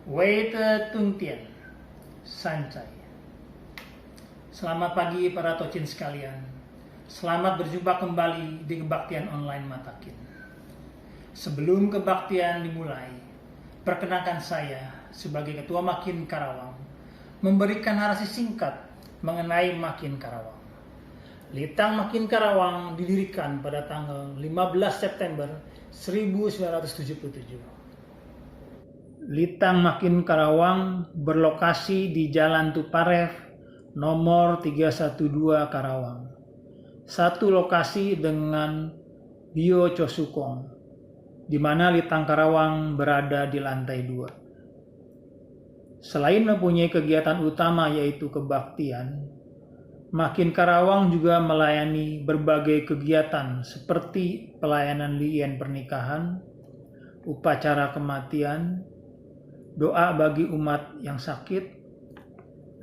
Weite Tungtian, Sancai. Selamat pagi para tocin sekalian. Selamat berjumpa kembali di kebaktian online Matakin. Sebelum kebaktian dimulai, perkenalkan saya sebagai Ketua Makin Karawang memberikan narasi singkat mengenai Makin Karawang. Litang Makin Karawang didirikan pada tanggal 15 September 1977. Litang Makin Karawang berlokasi di Jalan Tuparev nomor 312 Karawang. Satu lokasi dengan Bio Chosukong, di mana Litang Karawang berada di lantai 2. Selain mempunyai kegiatan utama yaitu kebaktian, Makin Karawang juga melayani berbagai kegiatan seperti pelayanan lien pernikahan, upacara kematian, doa bagi umat yang sakit,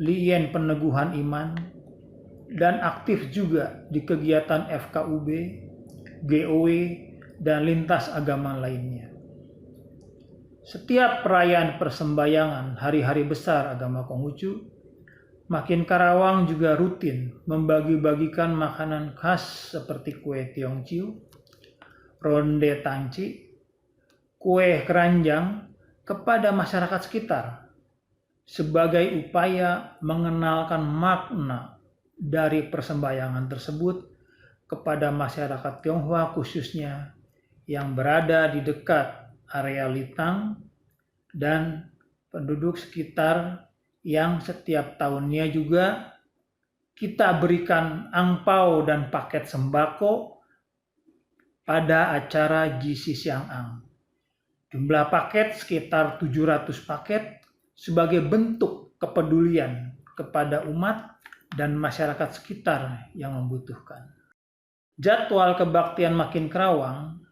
lien peneguhan iman, dan aktif juga di kegiatan FKUB, GOW, dan lintas agama lainnya. Setiap perayaan persembayangan hari-hari besar agama Konghucu, Makin Karawang juga rutin membagi-bagikan makanan khas seperti kue Tiongciu, ronde tangci, kue keranjang kepada masyarakat sekitar sebagai upaya mengenalkan makna dari persembayangan tersebut kepada masyarakat Tionghoa khususnya yang berada di dekat area Litang dan penduduk sekitar yang setiap tahunnya juga kita berikan angpau dan paket sembako pada acara GC Siang Ang. Jumlah paket sekitar 700 paket sebagai bentuk kepedulian kepada umat dan masyarakat sekitar yang membutuhkan. Jadwal kebaktian Makin Karawang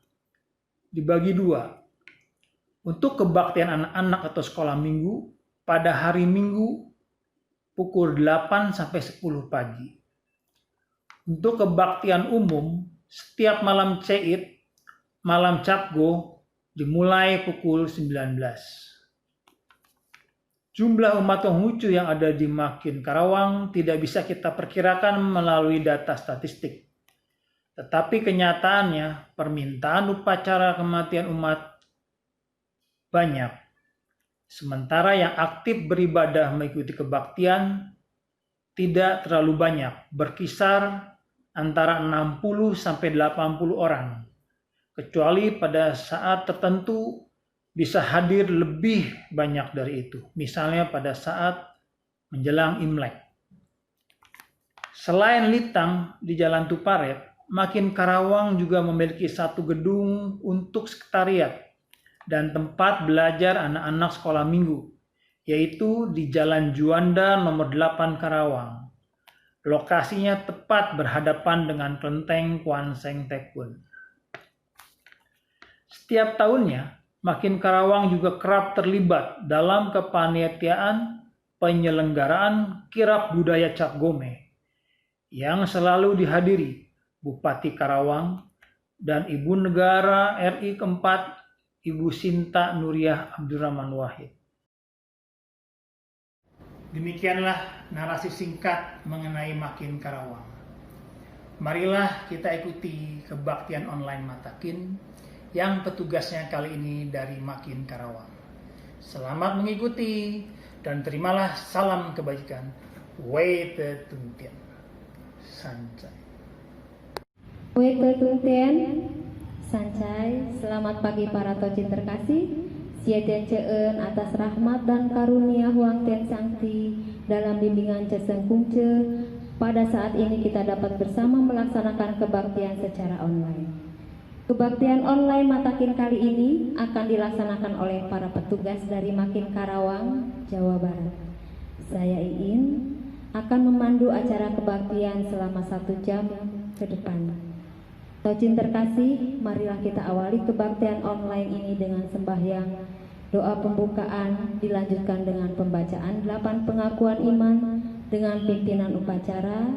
dibagi dua. Untuk kebaktian anak-anak atau sekolah minggu pada hari Minggu pukul 8 sampai 10 pagi. Untuk kebaktian umum setiap malam Ceit, malam Capgo dimulai pukul 19. Jumlah umat Konghucu yang ada di Makin Karawang tidak bisa kita perkirakan melalui data statistik. Tetapi kenyataannya permintaan upacara kematian umat banyak. Sementara yang aktif beribadah mengikuti kebaktian tidak terlalu banyak, berkisar antara 60 sampai 80 orang. Kecuali pada saat tertentu bisa hadir lebih banyak dari itu, misalnya pada saat menjelang Imlek. Selain Litang di Jalan Tuparev, Makin Karawang juga memiliki satu gedung untuk sekretariat dan tempat belajar anak-anak sekolah minggu, yaitu di Jalan Juanda nomor 8 Karawang. Lokasinya tepat berhadapan dengan kelenteng Kwan Seng Tekun. Setiap tahunnya, Makin Karawang juga kerap terlibat dalam kepanitiaan penyelenggaraan kirab budaya Cap Gome yang selalu dihadiri Bupati Karawang dan Ibu Negara RI keempat Ibu Sinta Nuriyah Abdurrahman Wahid. Demikianlah narasi singkat mengenai Makin Karawang. Marilah kita ikuti kebaktian online Matakin yang petugasnya kali ini dari Makin Karawang. Selamat mengikuti dan terimalah salam kebajikan. Weite Tungtian, Sancai. Weite Tungtian, Sancai. Selamat pagi para tocin terkasih. Sieden ceun atas rahmat dan karunia Huang Ten Sangti dalam bimbingan Ceseng Kungce. Pada saat ini kita dapat bersama melaksanakan kebaktian secara online. Kebaktian online Matakin kali ini akan dilaksanakan oleh para petugas dari Makin Karawang, Jawa Barat. Saya Iin akan memandu acara kebaktian selama 1 jam ke depan. Tocin terkasih, marilah kita awali kebaktian online ini dengan sembahyang. Doa pembukaan dilanjutkan dengan pembacaan 8 pengakuan iman dengan pimpinan upacara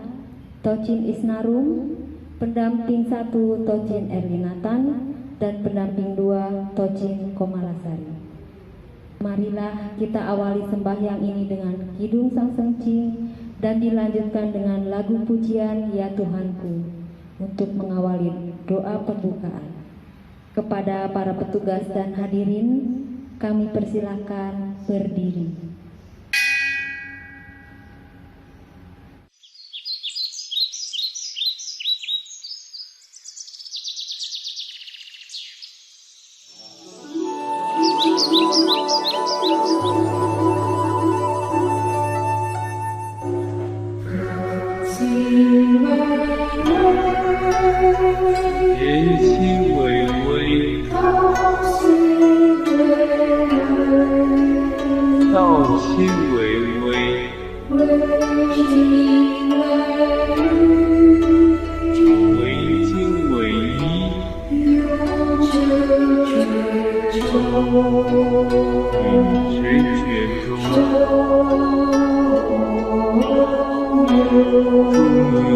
Tocin Isnarum, pendamping 1 Tocin Erlinatan, dan pendamping 2 Tocin Komalasari. Marilah kita awali sembahyang ini dengan Kidung Sang Sengcing dan dilanjutkan dengan lagu pujian Ya Tuhanku untuk mengawali doa pembukaan. Kepada para petugas dan hadirin, kami persilahkan berdiri.人心巍巍，道心巍巍，惟精惟一，与之绝中，中庸。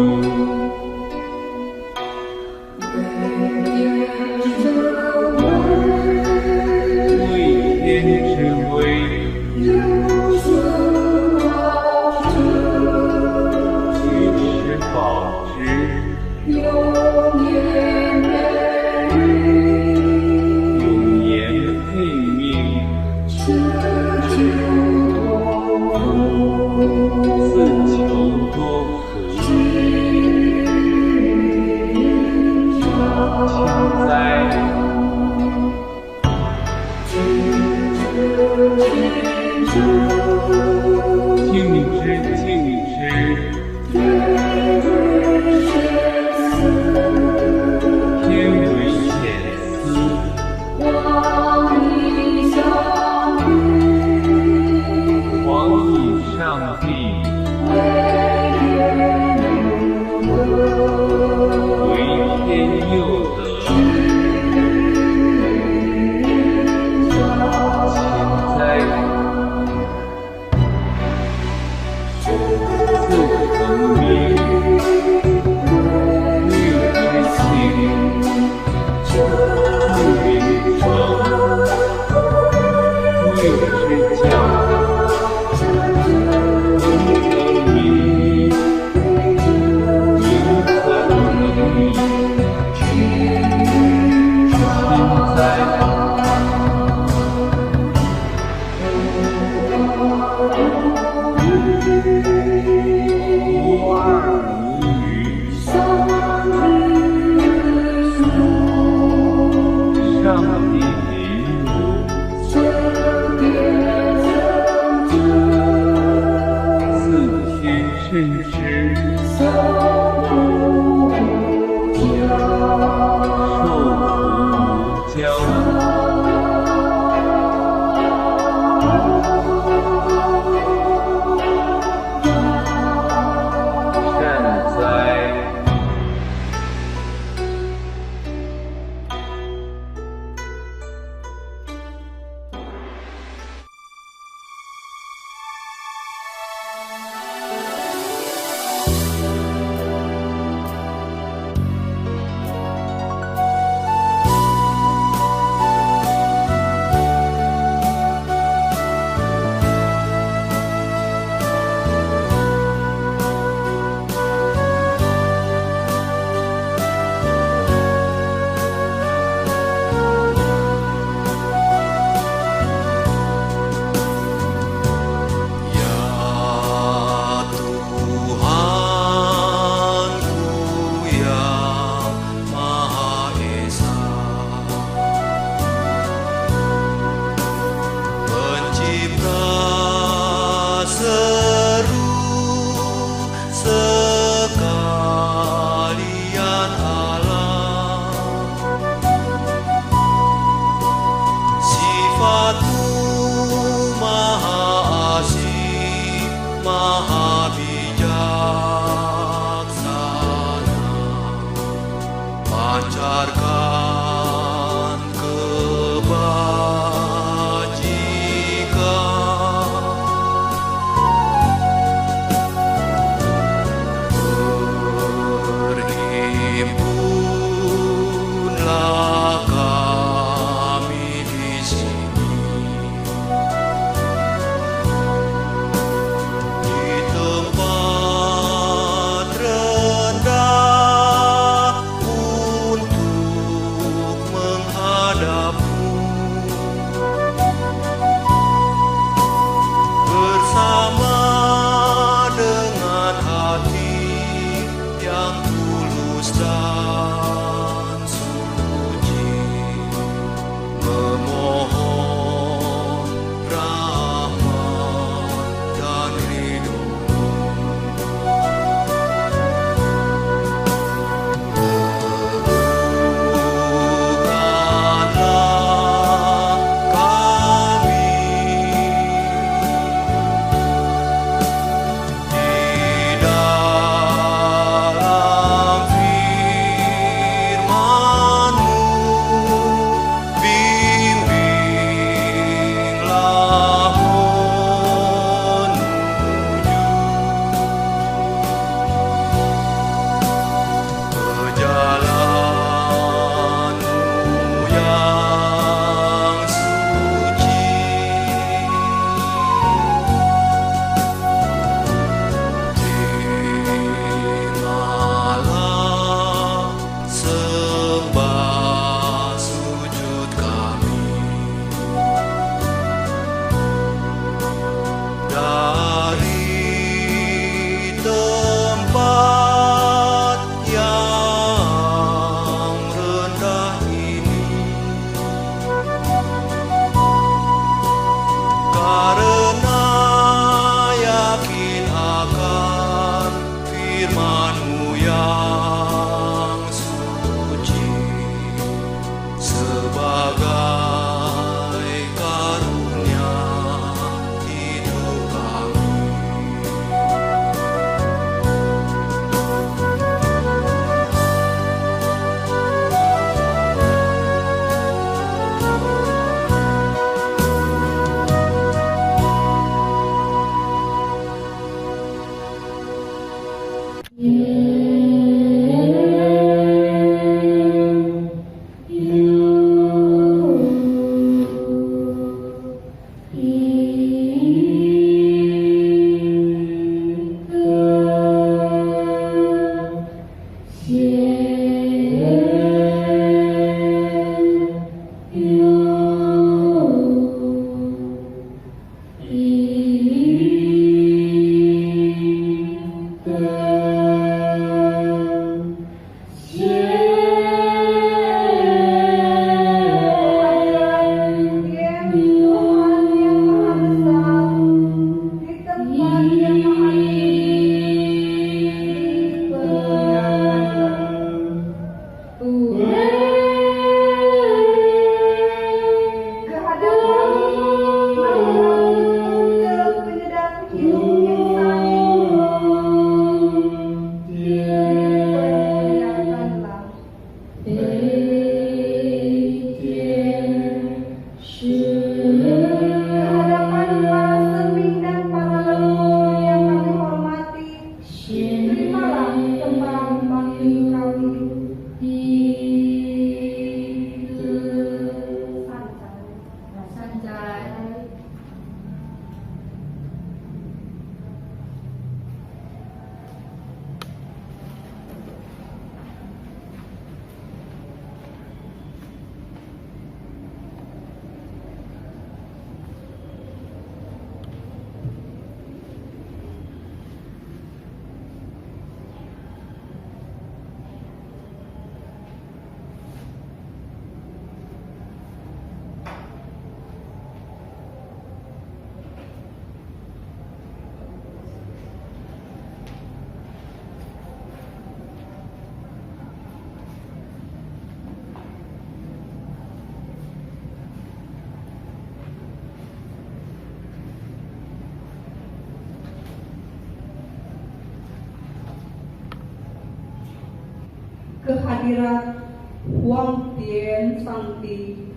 hadirat Huang Tian Sangti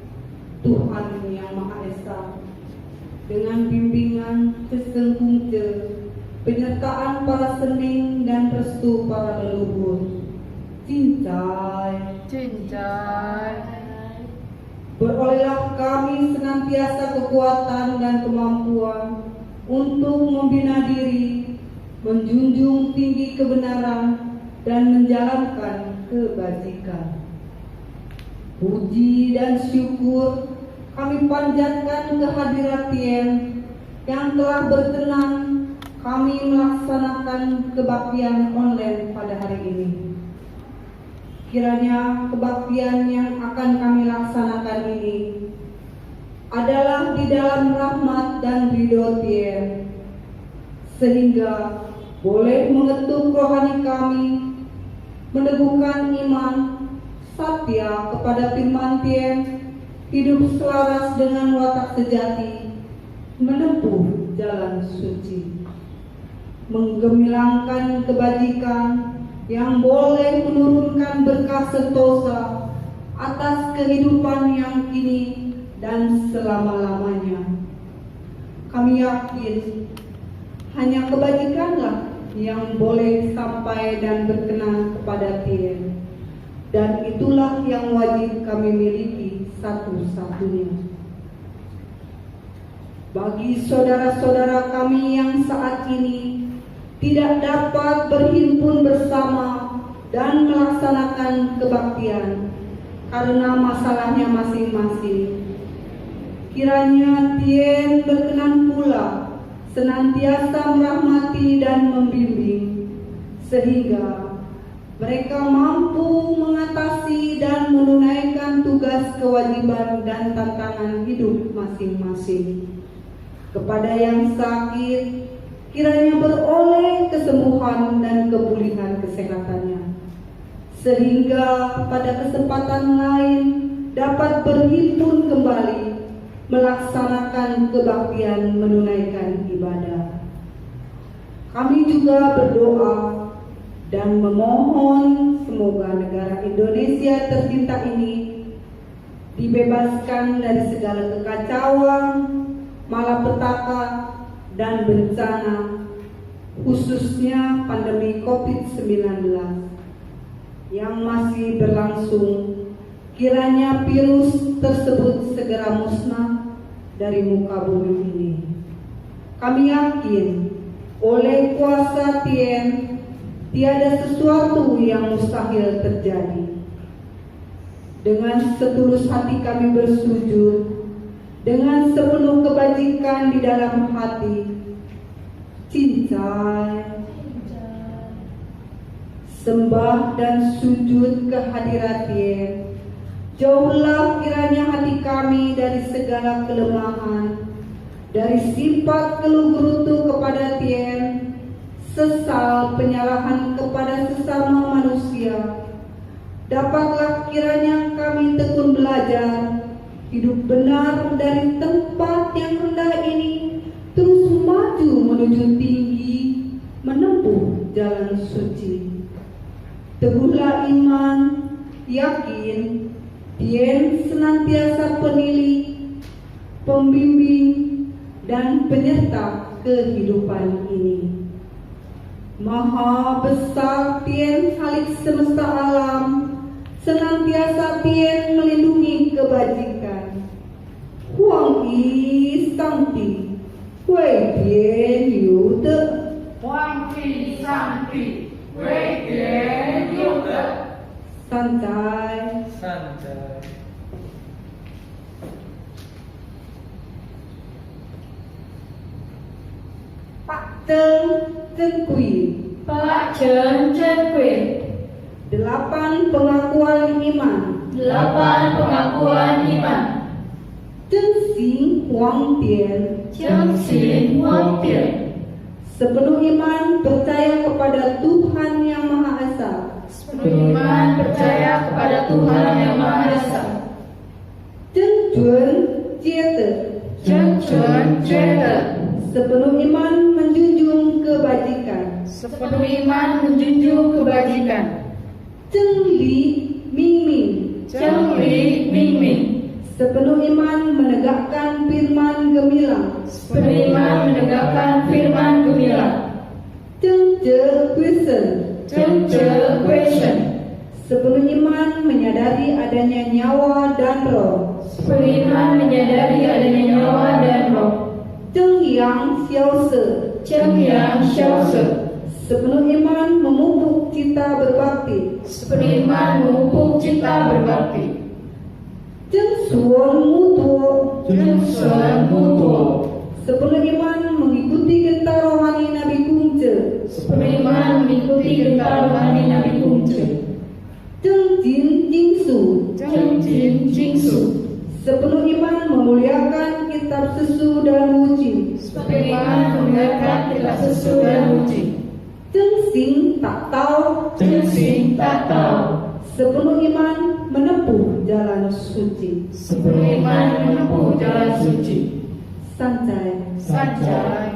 Tuhan Yang Maha Esa, dengan bimbingan Seseng penyertaan para sending dan restu para leluhur. Cincai, berolehlah kami senantiasa kekuatan dan kemampuan untuk membina diri, menjunjung tinggi kebenaran, dan menjalankan kebajikan. Puji dan syukur kami panjatkan kehadirat Tien yang telah berkenan kami melaksanakan kebaktian online pada hari ini. Kiranya kebaktian yang akan kami laksanakan ini adalah di dalam rahmat dan ridho Tien, sehingga boleh mengetuk rohani kami, meneguhkan iman, satya kepada firman Tien, hidup selaras dengan watak sejati, menempuh jalan suci, menggemilangkan kebajikan yang boleh menurunkan berkah sentosa atas kehidupan yang kini dan selama-lamanya. Kami yakin hanya kebajikanlah yang boleh sampai dan berkenan kepada Tien, dan itulah yang wajib kami miliki satu-satunya. Bagi saudara-saudara kami yang saat ini tidak dapat berhimpun bersama dan melaksanakan kebaktian karena masalahnya masing-masing, kiranya Tien berkenan pula senantiasa merahmati dan membimbing, sehingga mereka mampu mengatasi dan menunaikan tugas, kewajiban, dan tantangan hidup masing-masing. Kepada yang sakit, kiranya beroleh kesembuhan dan kepulihan kesehatannya, sehingga pada kesempatan lain dapat berhimpun kembali melaksanakan kebaktian menunaikan ibadah. Kami juga berdoa dan memohon semoga negara Indonesia tercinta ini dibebaskan dari segala kekacauan, malapetaka, dan bencana, khususnya pandemi COVID-19 yang masih berlangsung. Kiranya virus tersebut segera musnah dari muka bumi ini. Kami yakin oleh kuasa Tien tiada sesuatu yang mustahil terjadi. Dengan setulus hati kami bersujud, dengan sepenuh kebajikan di dalam hati, cincai, sembah dan sujud kehadirat Tien. Jauhlah kiranya hati kami dari segala kelemahan, dari sifat keluh gerutu kepada Tien, sesal penyalahan kepada sesama manusia. Dapatlah kiranya kami tekun belajar hidup benar dari tempat yang rendah ini, terus maju menuju tinggi, menempuh jalan suci. Teguhlah iman, yakin Tien senantiasa penilih, pembimbing, dan penyerta kehidupan ini. Maha besar Tien Halik semesta alam, senantiasa Tien melindungi kebajikan. Huang Yi Sangti, Wei Tien Yu De. Huang Yi Sangti, Wei Tien Yu De. Santai. Pak Cheng Chen Kui, Pak Chen Chen Kui, 8 pengakuan iman. 8 pengakuan iman. 真行黄点， 真行Huang Tian, sepenuh iman percaya kepada Tuhan Yang Maha Esa. sepenuh iman percaya kepada Tuhan Yang Maha Esa. 真准接的， 真纯觉得 sepenuh iman menjunjung kebajikan. sepenuh iman menjunjung kebajikan. 真理 chân lý minh minh, sepenuh iman menegakkan firman gemilang, beriman menegakkan firman gemilang, Chân Je Kuisen, chân je question, sepenuh iman menyadari adanya nyawa dan roh, beriman menyadari adanya nyawa dan roh, Chân Yang Xiao Se, chân yang xiao se, sepenuh iman memupuk cita berbakti, beriman memupuk cita berbakti, Chân Suon Mutuo, chân suan mutuo, sepenuh iman mengikuti gentar rohani Nabi Kungce, beriman mengikuti gentar rohani Nabi Kungce, Chân Jin Jingsu, chân jin jingsu, sepenuh iman memuliakan kitab susu dan wuji, beriman memuliakan kitab susu dan uji, Chân Sing Tak Tau, chân sing tak tahu, sepenuh iman menempuh jalan suci. beriman menempuh jalan suci, Sanjay. sanjay.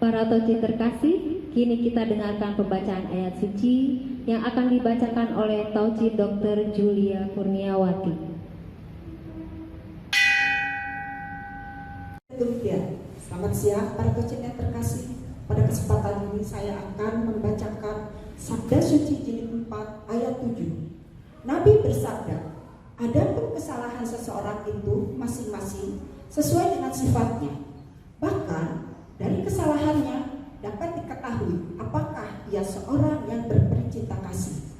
Para toci terkasih, kini kita dengarkan pembacaan ayat suci yang akan dibacakan oleh Tauci Dr. Julia Kurniawati. Selamat siang para toci yang terkasih. Pada kesempatan ini saya akan membacakan Sabda Suci Jilid 4 ayat 7. Nabi bersabda, adapun kesalahan seseorang itu masing-masing sesuai dengan sifatnya. Bahkan dari kesalahannya dapat diketahui apakah ia seorang yang berpercinta kasih.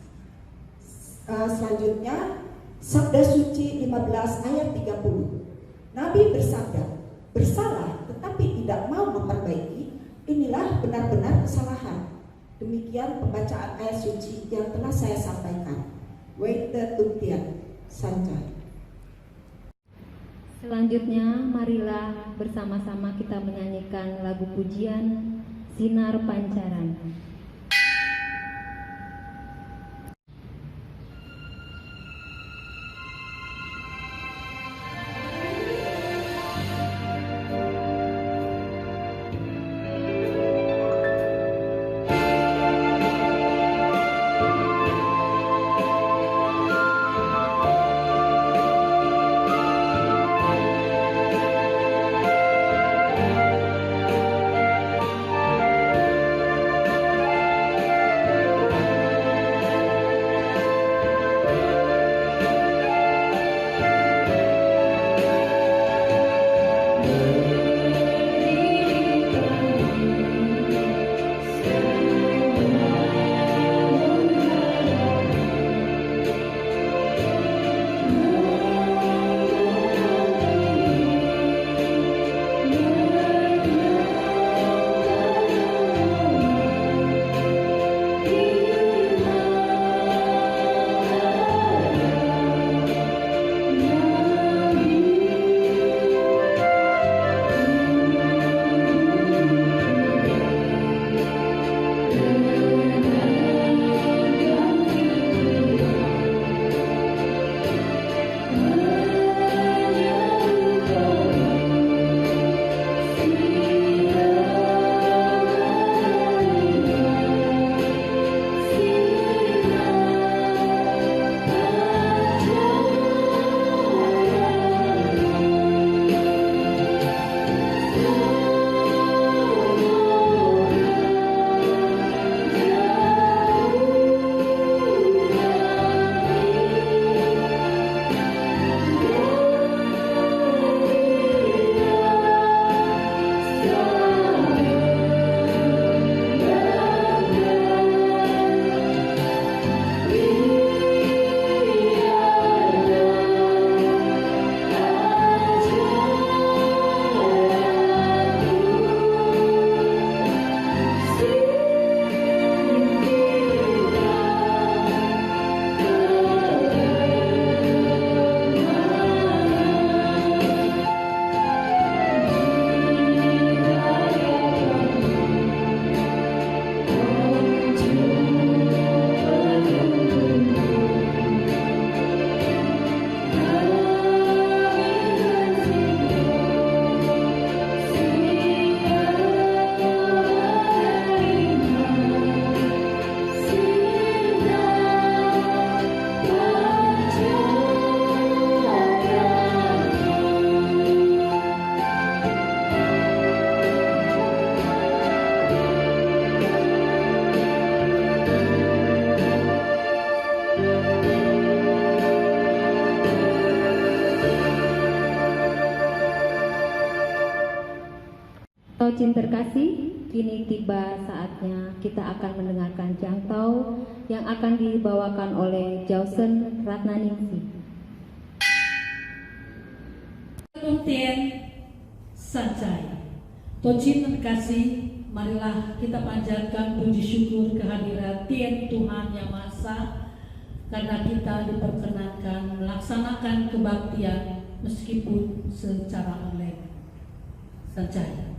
Selanjutnya Sabda Suci 15 ayat 30. Nabi bersabda, bersalah tetapi tidak mau memperbaiki, inilah benar-benar kesalahan. Demikian pembacaan ayat suci yang telah saya sampaikan. Waite Tungtian, Sanjay. Selanjutnya, marilah bersama-sama kita menyanyikan lagu pujian Sinar Pancaran. Tocin terkasih, kini tiba saatnya kita akan mendengarkan jangtau yang akan dibawakan oleh Jausen Ratnaningsih. Tien Sancai. Tocin terkasih, marilah kita panjatkan puji syukur kehadirat Tien Tuhan Yang Maha Esa karena kita diperkenankan melaksanakan kebaktian meskipun secara online. Sancai.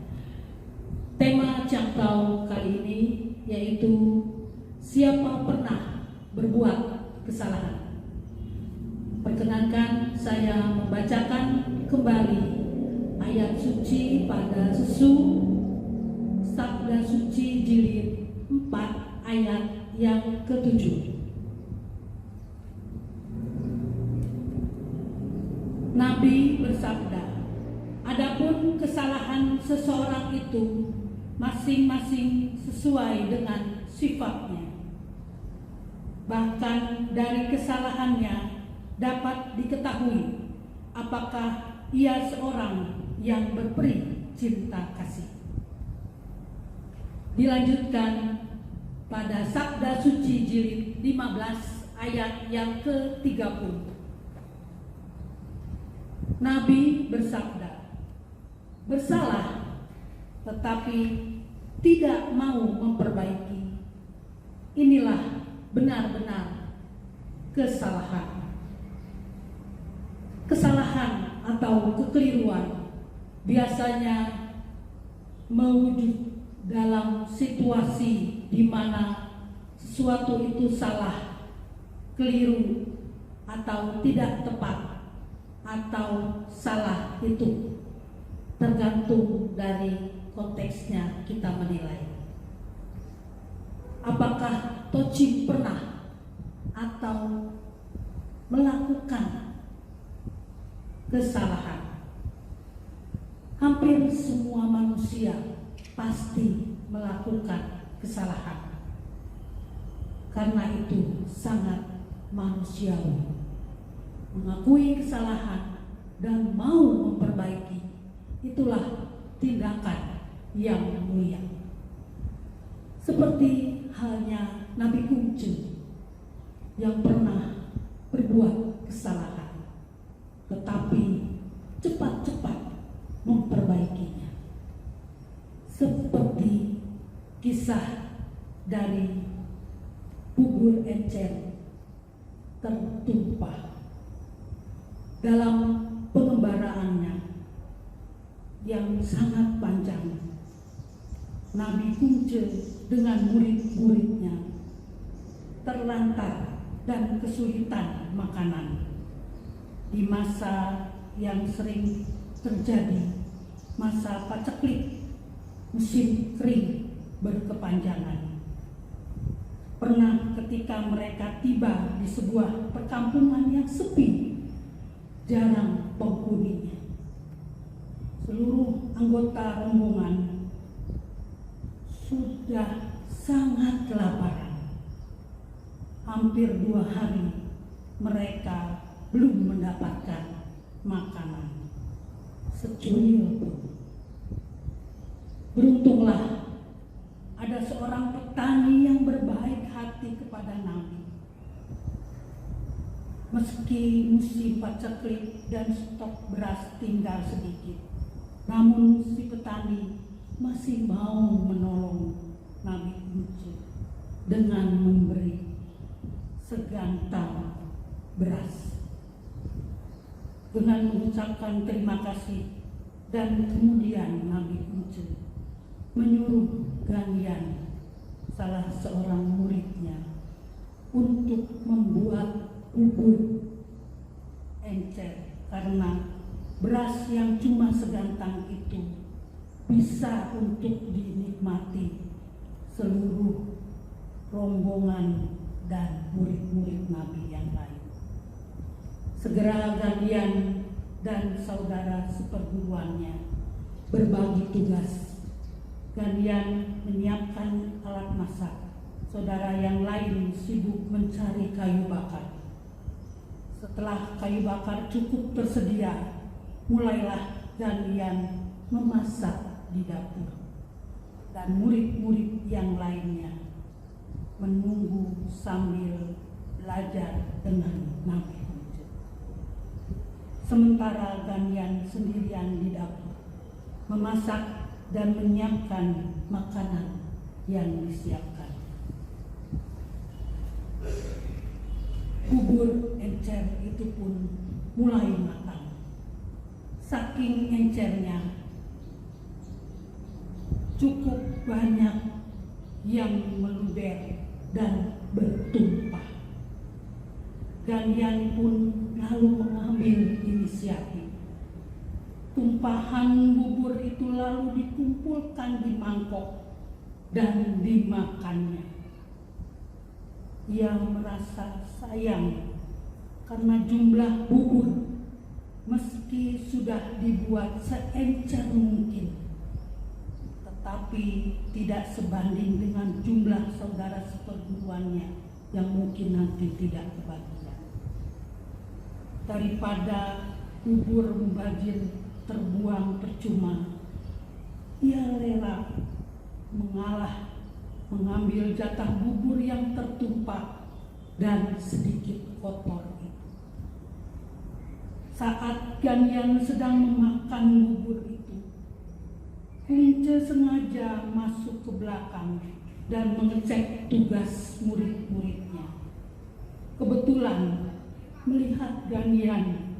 Tema jangkau kali ini yaitu siapa pernah berbuat kesalahan. Perkenankan saya membacakan kembali ayat suci pada Sesu Sabda Suci Jilid 4 ayat yang ke-7. Nabi bersabda, adapun kesalahan seseorang itu masing-masing sesuai dengan sifatnya. Bahkan dari kesalahannya dapat diketahui apakah ia seorang yang berperi cinta kasih. Dilanjutkan pada Sabda Suci Jilid 15 ayat yang ke-30. Nabi bersabda, bersalah tetapi tidak mau memperbaiki. Inilah benar-benar kesalahan. Kesalahan atau kekeliruan biasanya mewujud dalam situasi di mana sesuatu itu salah, keliru, atau tidak tepat, atau salah itu tergantung dari konteksnya kita menilai. Apakah Tocin pernah atau melakukan kesalahan? Hampir semua manusia pasti melakukan kesalahan. Karena itu sangat manusiawi. Mengakui kesalahan dan mau memperbaiki, itulah tindakan yang mulia. Seperti halnya Nabi Kungce yang pernah berbuat kesalahan, tetapi cepat-cepat memperbaikinya. Seperti kisah dari bubur encer tertumpah dalam pengembaraannya yang sangat panjang. Nabi Kungce dengan murid-muridnya terlantar dan kesulitan makanan di masa yang sering terjadi, masa paceklik, musim kering berkepanjangan. Pernah ketika mereka tiba di sebuah perkampungan yang sepi, jarang penghuninya. Seluruh anggota rombongan sudah sangat kelaparan. Hampir 2 hari mereka belum mendapatkan makanan secuil pun. Beruntunglah ada seorang petani yang berbaik hati kepada Nabi. Meski musim paceklik dan stok beras tinggal sedikit, namun si petani masih mau menolong Nabi Kungce dengan memberi segantang beras. Dengan mengucapkan terima kasih, dan kemudian Nabi Kungce menyuruh Ganyan, salah seorang muridnya, untuk membuat bubur encer karena beras yang cuma segantang itu bisa untuk dinikmati seluruh rombongan dan murid-murid Nabi yang lain. Segera Ganyan dan saudara seperguruannya berbagi tugas. Ganyan menyiapkan alat masak, saudara yang lain sibuk mencari kayu bakar. Setelah kayu bakar cukup tersedia, mulailah Ganyan memasak di dapur, dan murid-murid yang lainnya menunggu sambil belajar dengan Nabi Kunci. Sementara Ganyan sendirian di dapur, memasak dan menyiapkan makanan yang disiapkan. Bubur encer itu pun mulai matang. Saking encernya, cukup banyak yang meluber dan bertumpah. Ganyan pun lalu mengambil inisiatif. Tumpahan bubur itu lalu dikumpulkan di mangkok dan dimakannya. Ia merasa sayang karena jumlah bubur meski sudah dibuat seencer mungkin, tetapi tidak sebanding dengan jumlah saudara seperguruannya yang mungkin nanti tidak kebagian. Daripada bubur mubazir terbuang percuma, ia rela mengalah, mengambil jatah bubur yang tertumpah dan sedikit kotor itu. Saat Ganyan sedang memakan bubur itu, Kunce sengaja masuk ke belakang dan mengecek tugas murid-muridnya. Kebetulan melihat Ganyan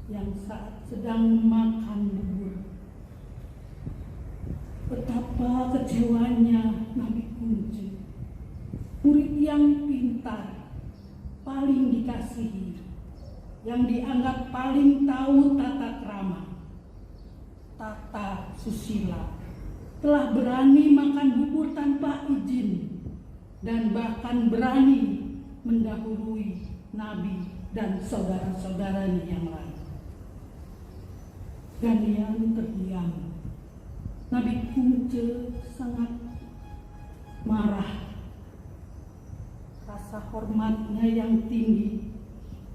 yang saat sedang memakan bubur. Betapa kecewanya Nabi Kunce, murid yang pintar, paling dikasihi, yang dianggap paling tahu tata krama, tata susila, telah berani makan bubur tanpa izin dan bahkan berani mendahului Nabi dan saudara-saudaranya yang lain. Ganyan terdiam. Nabi Kunce sangat marah. Rasa hormatnya yang tinggi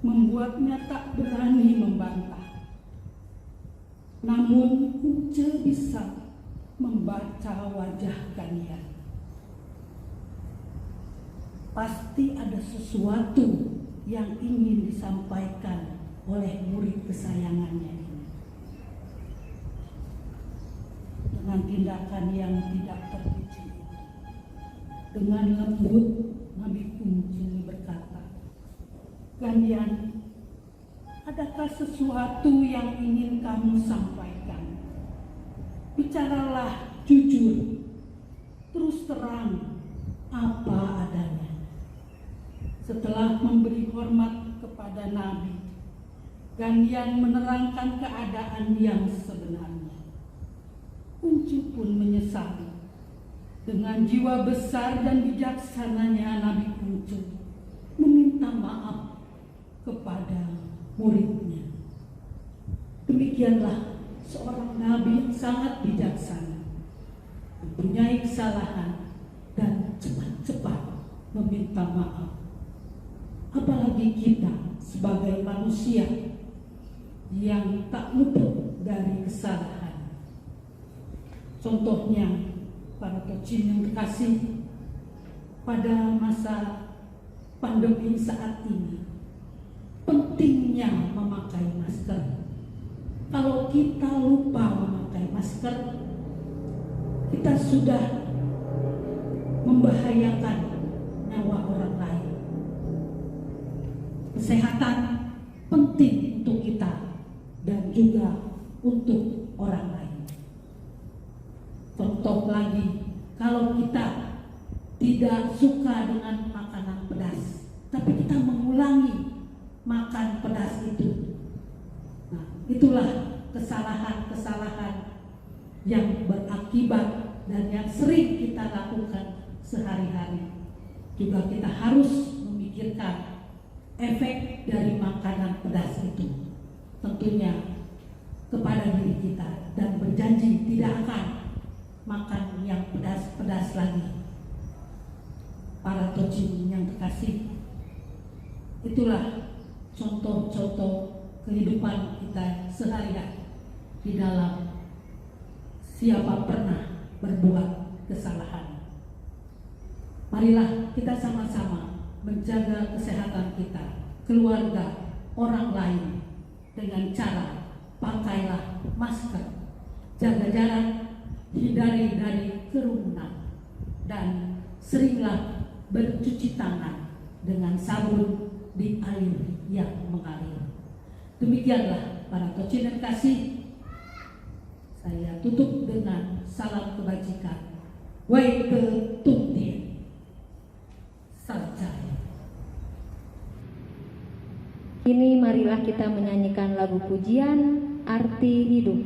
membuatnya tak berani membantah. Namun Kunce bisa membaca wajah Ganyan. Pasti ada sesuatu yang ingin disampaikan oleh murid kesayangannya ini. Dengan tindakan yang tidak terpuji, dengan lembut Nabi Kunce berkata, "Ganyan, adakah sesuatu yang ingin kamu sampaikan? Bicaralah jujur, terus terang, apa adanya." Setelah memberi hormat kepada Nabi, Ganyan menerangkan keadaan yang sebenarnya. Kunce pun menyesali. Dengan jiwa besar dan bijaksananya Nabi Kunce meminta maaf kepada muridnya. Demikianlah seorang nabi yang sangat bijaksana, mempunyai kesalahan dan cepat-cepat meminta maaf. Apalagi kita sebagai manusia yang tak luput dari kesalahan. Contohnya, para tocin yang terkasih, pada masa pandemi saat ini, pentingnya memakai masker. Kalau kita lupa memakai masker, kita sudah membahayakan nyawa orang lain. Kesehatan penting untuk kita dan juga untuk orang lain. Contoh lagi, kalau kita tidak suka dengan makanan pedas, tapi kita mengulangi makan pedas itu, nah, itulah kesalahan-kesalahan yang berakibat dan yang sering kita lakukan sehari-hari. Juga kita harus memikirkan efek dari makanan pedas itu, tentunya kepada diri kita, dan berjanji tidak akan makan yang pedas-pedas lagi. Para tocin yang terkasih, itulah contoh-contoh kehidupan kita sehari-hari di dalam siapa pernah berbuat kesalahan. Marilah kita sama-sama menjaga kesehatan kita, keluarga, orang lain dengan cara pakailah masker, jaga jarak, hindari dari kerumunan, dan seringlah bercuci tangan dengan sabun di air yang mengalir. Demikianlah para tocin dan kasih, saya tutup dengan salam kebajikan. Wei Ke Tung Tien. Sancai. Kini marilah kita menyanyikan lagu pujian Arti Hidup.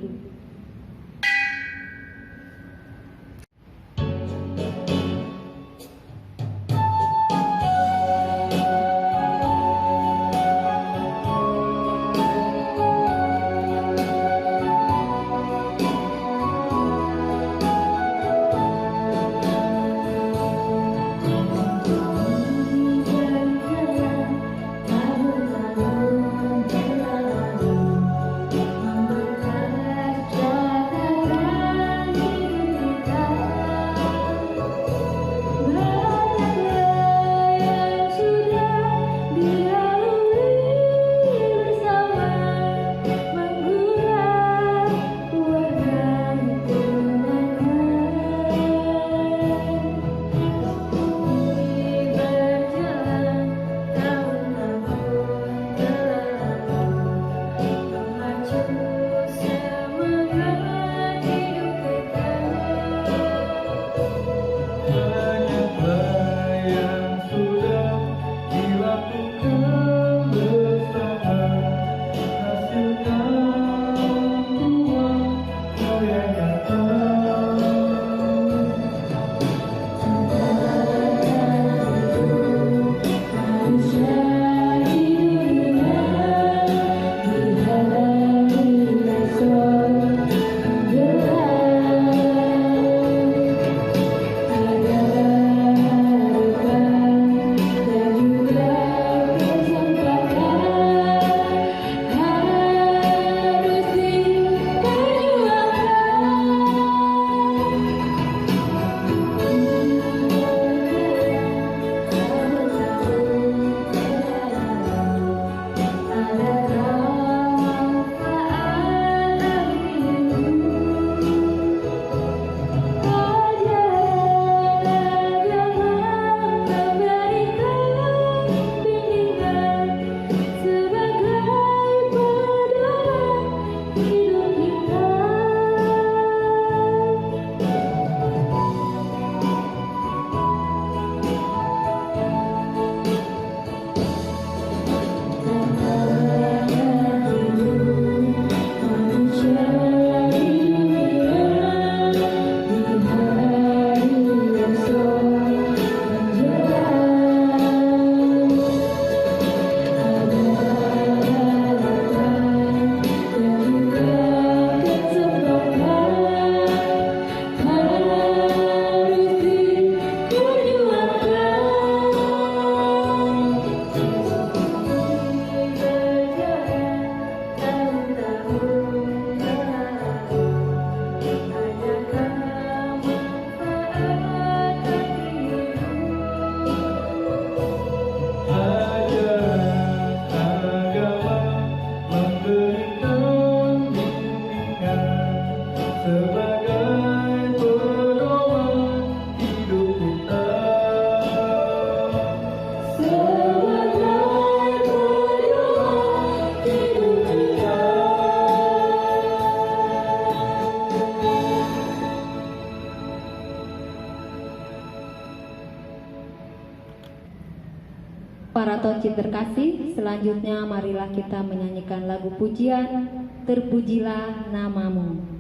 Para tocin terkasih, selanjutnya marilah kita menyanyikan lagu pujian Terpujilah Namamu.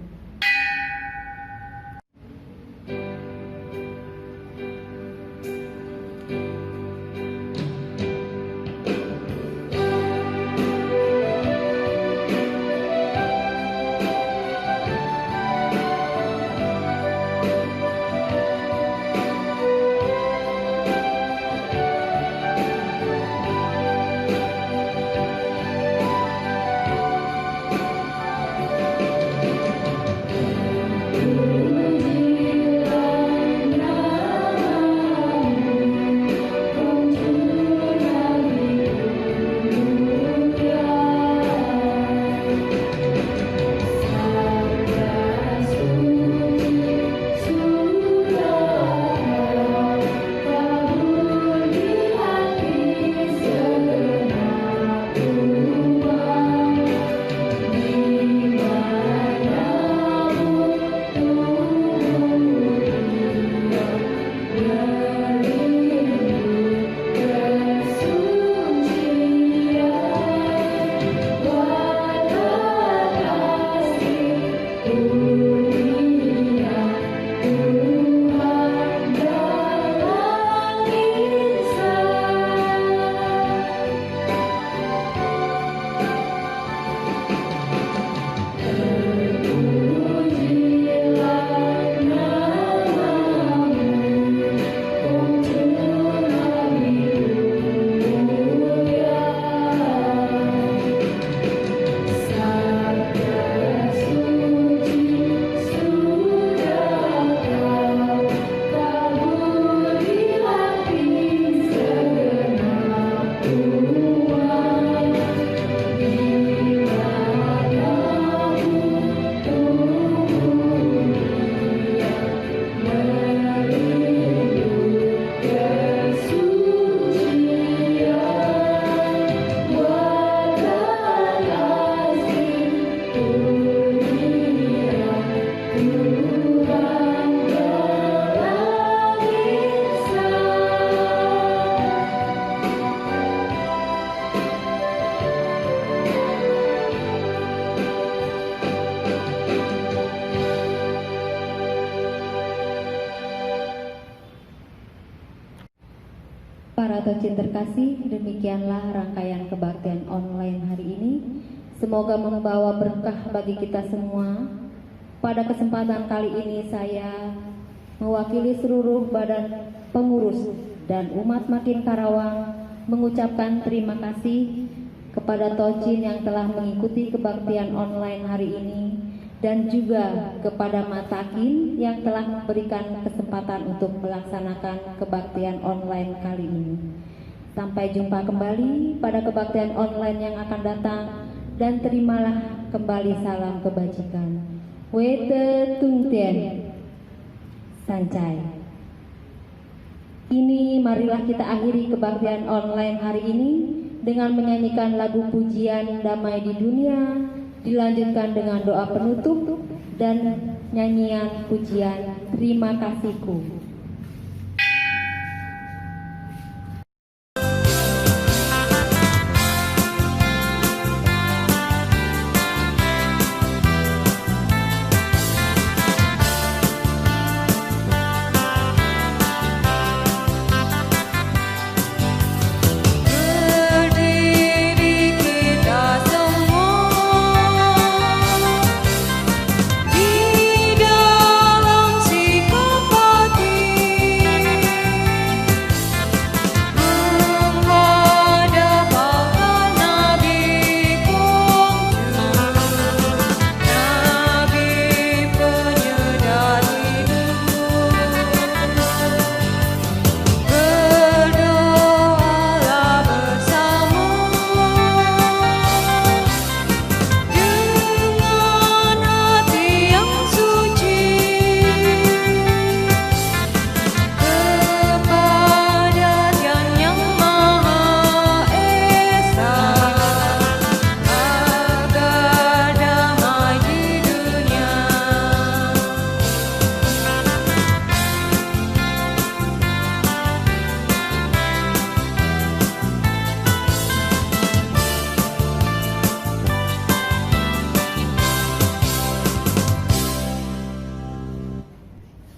Para tocin terkasih, demikianlah rangkaian kebaktian online hari ini. Semoga membawa berkah bagi kita semua. Pada kesempatan kali ini saya mewakili seluruh badan pengurus dan umat Makin Karawang mengucapkan terima kasih kepada tocin yang telah mengikuti kebaktian online hari ini, dan juga kepada Matakin yang telah memberikan kesempatan untuk melaksanakan kebaktian online kali ini. Sampai jumpa kembali pada kebaktian online yang akan datang, dan terimalah kembali salam kebajikan. Wete Tungtien Sancai. Kini marilah kita akhiri kebaktian online hari ini dengan menyanyikan lagu pujian Damai di Dunia, dilanjutkan dengan doa penutup dan nyanyian pujian Terima Kasihku.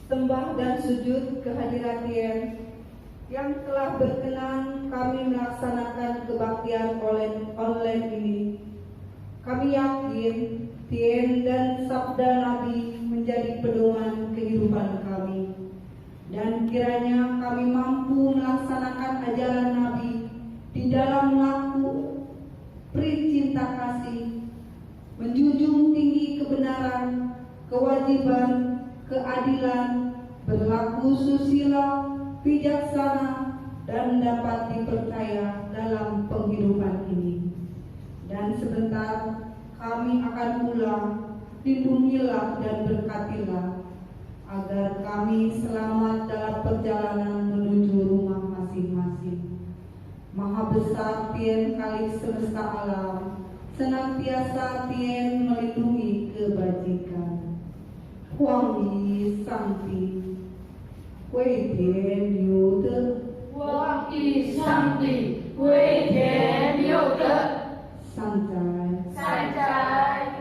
Sembah dan sujud kehadirat Tien yang telah berkenan kami melaksanakan kebaktian online ini. Kami yakin Tien dan sabda Nabi menjadi pedoman kehidupan kami, dan kiranya kami mampu melaksanakan ajaran Nabi di dalam laku pri cinta kasih, menjunjung tinggi kebenaran, kewajiban, keadilan, berlaku susila, bijaksana, dan dapat dipercaya dalam penghidupan ini. Dan sebentar kami akan pulang, lindungilah dan berkatilah, agar kami selamat dalam perjalanan menuju rumah masing-masing. Maha besar Tien Kali semesta alam, senantiasa Tien melindungi kebajikan. Huang Yi Sangti, Wei Tian Yu De, 我以上帝为天有德， San Zai. 善哉。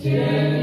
先